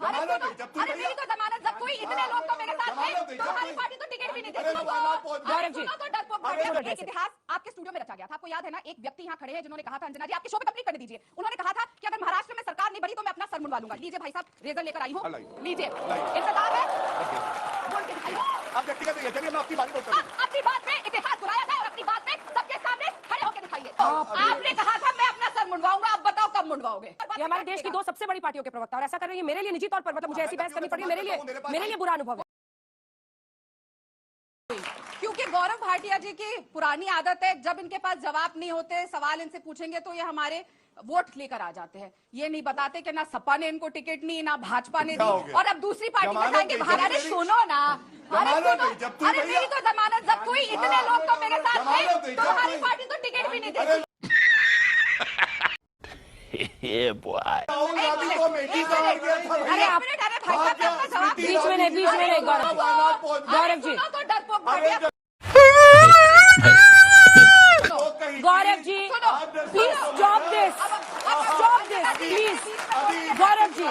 अरे मेरी तो जमानत जब कोई इतने लोग तो मेरे साथ थे तो हमारी पार्टी तो टिकट भी नहीं देती। गौरव जी तो डरपोक एक इतिहास आपके स्टूडियो में रचा गया था। आपको याद है ना, एक व्यक्ति यहाँ खड़े हैं जिन्होंने कहा था, अंजना जी आपके शो पे कंप्लीट करने दीजिए, उन्होंने कहा था कि अगर महाराष्ट्र में सरकार नहीं बनी तो मैं अपना सर मुंडवा लूंगा। लीजिए भाई साहब, रेजर लेकर आई हूँ, लीजिए इंतजार है, बोल के दिखाइए। आप व्यक्तिगत नहीं है, चलिए मैं आपकी बात बोलता हूं। अपनी बात में इतिहास दोहराया जाए और अपनी बात में सबके सामने खड़े होकर दिखाइए। आपने कहा था मैं अपना सर मुंडवाऊंगा, अब बताओ कब मुंडवाओगे? ये हमारे देश की दो सबसे बड़ी पार्टियों के प्रवक्ता और ऐसा कर रही है मेरे लिए निजी तौर पर, मतलब मुझे ऐसी बहस करनी पड़ी, मेरे लिए बुरा अनुभव है। क्योंकि गौरव भाटिया जी की पुरानी आदत है, जब इनके पास जवाब नहीं होते, सवाल इनसे पूछेंगे तो ये हमारे वोट लेकर आ जाते हैं। ये नहीं बताते कि ना सपा ने इनको टिकट नहीं, ना भाजपा ने दी, और अब दूसरी पार्टी बताएंगे बाहर। अरे सुनो ना, अरे सुनो, अरे मेरी तो जमानत जब कोई इतने लोग तो मेरे साथ थे तो हमारी पार्टी तो टिकट भी नहीं देती। अरे आप बीच में नहीं Gaurav ji, Gaurav ji please stop this please, Gaurav ji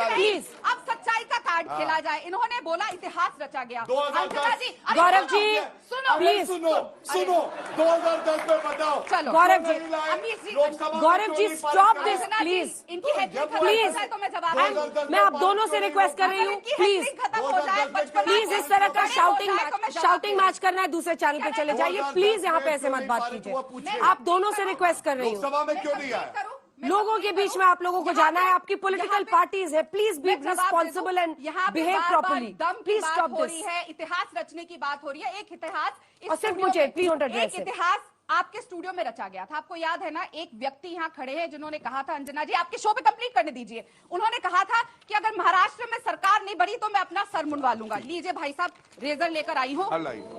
please. अब सच्चाई का कार्ड खेला जाए। इन्होंने बोला इतिहास रचा गया। गौरव जी प्लीज सुनो 2010 में बताओ। चलो Gaurav ji stop this please इनकी प्लीज। मैं आप दोनों से रिक्वेस्ट कर रही हूँ, प्लीज इस तरह का शाउटिंग मैच करना है दूसरे चैनल पे चले जाइए प्लीज, यहाँ पे ऐसे मत बात कीजिए। आप दोनों से रिक्वेस्ट कर रही हूँ, लोकसभा में क्यों नहीं आया? लोगों के बीच में आप लोगों को जाना है, आपकी पॉलिटिकल पार्टीज है, please be responsible and behave properly. Please stop this. इतिहास रचने की बात हो रही है, एक इतिहास और सिर्फ मुझे प्लीज डोंट एड्रेस इट। इतिहास आपके स्टूडियो में रचा गया था। आपको याद है ना, एक व्यक्ति यहाँ खड़े हैं जिन्होंने कहा था, अंजना जी आपके शो पे कंप्लीट करने दीजिए, उन्होंने कहा था कि अगर महाराष्ट्र में सरकार नहीं बनी तो मैं अपना सर मुंडवा लूंगा। लीजिए भाई साहब, रेजर लेकर आई हूँ,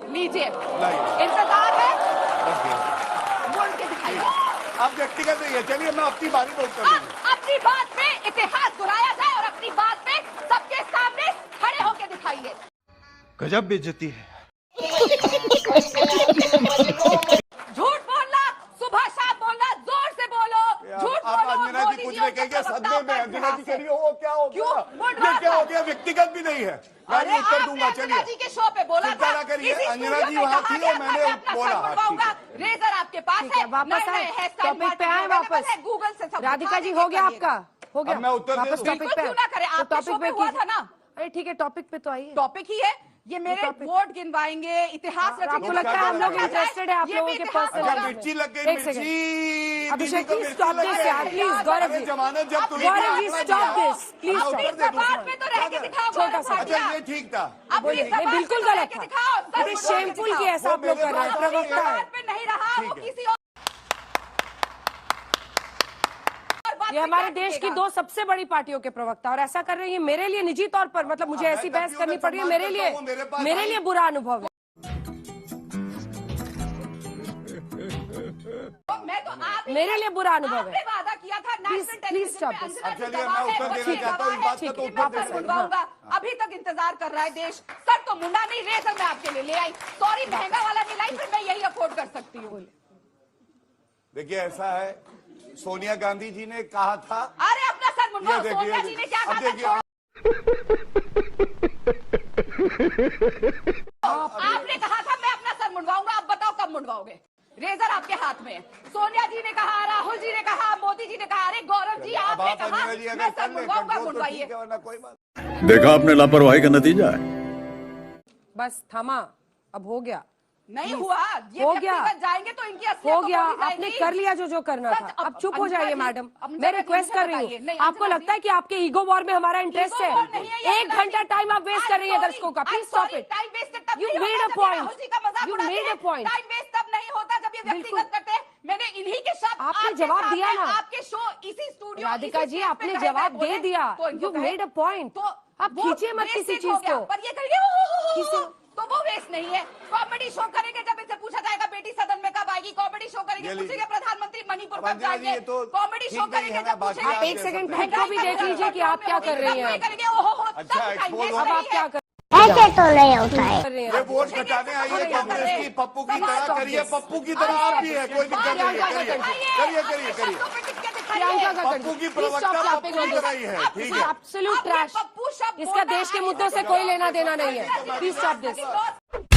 लीजिए इंतजार है, बोल के दिखाइए। आप व्यक्तिगत नहीं है, चलिए मैं अपनी बारी बोलता हूं। अपनी बात में इतिहास दोहराया जाए और अपनी बात में सबके सामने खड़े होकर दिखाइए। गजब बेइज्जती है। झूठ बोलना, सुबह शाम बोलना, जोर से बोलो, झूठ बोलो। आप अंजना जी कुछ नहीं कहेंगे, सदमे में अंजना जी करिए, वो क्या हो गया? ये क्या हो गया? व्यक्तिगत भी नहीं है, मैं उत्तर दूंगा। चलिए अंजना जी के शो पे बोला था, करिए, अंजना जी वहाँ थी और मैंने बोला। रेजर आपके पास है, वापस आए टॉपिक पे आए, वापस गूगल से सब। राधिका जी हो गया आपका, हो गया, मैं उत्तर वापस टॉपिक पे। क्यों ना करें, आपके शो पे हुआ था ना। अरे ठीक है, टॉपिक पे तो आइए। टॉपिक ही है ये, मेरे वोट गिनवाएंगे, इतिहास रचेंगे। आपको लगता है हम लोग इंटरेस्टेड है आप लोगों के पर्सनल? मिर्ची लग गई, मिर्ची। अभिषेक प्लीज स्टॉप दिस यार, प्लीज गौरव जी, जमानत जब Gaurav ji stop this please. छोटा सा, अच्छा ये ठीक था। बोलिए नहीं, बिल्कुल गलत था, ये शेमफुल की ऐसा आप लोग कर रहे हैं, प्रवक्ता है नहीं रहा वो किसी और। ये हमारे देश की दो सबसे बड़ी पार्टियों के प्रवक्ता और ऐसा कर रही है मेरे लिए निजी तौर पर, मतलब मुझे ऐसी बहस करनी पड़ी है, मेरे लिए बुरा अनुभव है। मैं तो आप मेरे लिए बुरा अनुभव है। वादा किया था नेशनल टेलीविजन पे, चलिए मैं उत्तर देना चाहता हूँ, इस बात का तो उत्तर दूंगा। अभी तक इंतजार कर रहा है देश। सर तो मुंडा नहीं, रेजर मैं आपके लिए ले आई। सॉरी महंगा वाला नहीं लाई, फिर मैं यही अफोर्ड कर सकती हूँ। देखिए ऐसा है, सोनिया गांधी जी ने कहा था। अरे अपना सर मुंडवाओ, सोनिया जी ने क्या कहा था? आपने कहा था मैं अपना सर मुंडवाऊंगा, अब बताओ कब मुंडवाओगे? रेजर आपके हाथ में है। सोनिया जी ने कहा, राहुल जी ने कहा, मोदी जी ने कहा, अरे गौरव जी आपने कहा मैं सर मुंडवाऊंगा, मुंडवाइए। देखा आपने लापरवाही का नतीजा है। बस थमा, अब हो गया। नहीं हुआ, ये हो गया, जाएंगे तो इनकी हो गया, आपने कर लिया जो करना था। अब चुप हो जाइए मैडम, मैं रिक्वेस्ट कर रही हूँ। आपको लगता है कि आपके ईगो वॉर में हमारा इंटरेस्ट है? 1 घंटा टाइम आप वेस्ट कर रही है दर्शकों का, please stop it. You made a point, you made a point. Time waste तब नहीं होता जब ये व्यक्तिगत करते हैं। मैंने इन्हीं के शब्द आपने जवाब दिया ना, आपके शो इसी स्टूडियो। राधिका जी आपने जवाब दे दिया, यू मेड अ पॉइंट। आप खींचिए मत किसी चीज को, पर ये करिए तो वो वेस्ट नहीं है। कॉमेडी शो करेंगे, जब इनसे पूछा जाएगा बेटी सदन में कब आएगी, कॉमेडी शो करेंगे, पूछेंगे प्रधानमंत्री मणिपुर कब जाएंगे, कॉमेडी शो करेंगे, जब पूछेंगे। आप 1 सेकंड खुद को भी देख लीजिए कि आप क्या कर रही हैं। अब आप क्या कर ऐसे तो नहीं होता है। ये वोट घटाने आई है कांग्रेस की, पप्पू की तरह करिए, पप्पू की तरह आप भी है, कोई दिक्कत नहीं है, करिए करिए करिए करिए। प्रियंका का पप्पू की प्रवक्ता पप्पू की तरह ही है, ठीक है। Absolute trash. पप्पू शब्द इसका देश के मुद्दों से कोई लेना देना नहीं है। Please stop this.